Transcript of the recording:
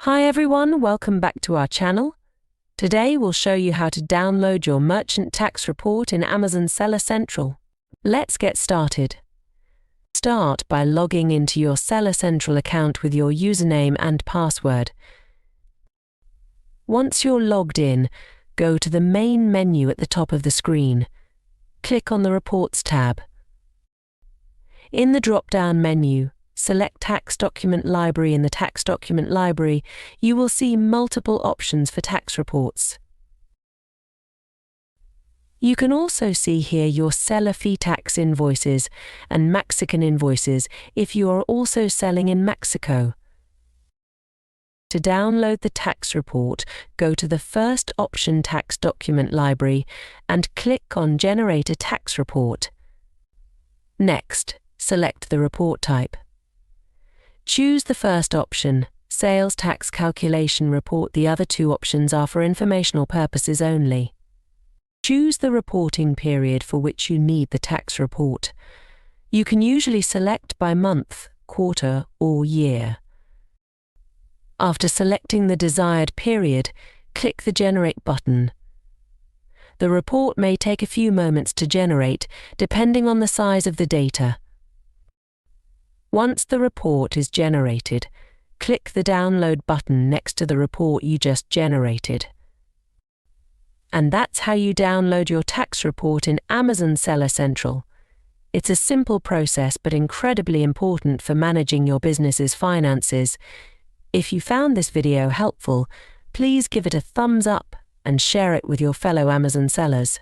Hi everyone, welcome back to our channel. Today we'll show you how to download your merchant tax report in Amazon Seller Central. Let's get started. Start by logging into your Seller Central account with your username and password. Once you're logged in, go to the main menu at the top of the screen. Click on the Reports tab. In the drop-down menu, select Tax Document Library. In the Tax Document Library, you will see multiple options for tax reports. You can also see here your seller fee tax invoices and Mexican invoices if you are also selling in Mexico. To download the tax report, go to the first option Tax Document Library and click on Generate a Tax Report. Next, select the report type. Choose the first option, Sales Tax Calculation Report. The other two options are for informational purposes only. Choose the reporting period for which you need the tax report. You can usually select by month, quarter, or year. After selecting the desired period, click the Generate button. The report may take a few moments to generate, depending on the size of the data. Once the report is generated, click the Download button next to the report you just generated. And that's how you download your tax report in Amazon Seller Central. It's a simple process but incredibly important for managing your business's finances. If you found this video helpful, please give it a thumbs up and share it with your fellow Amazon sellers.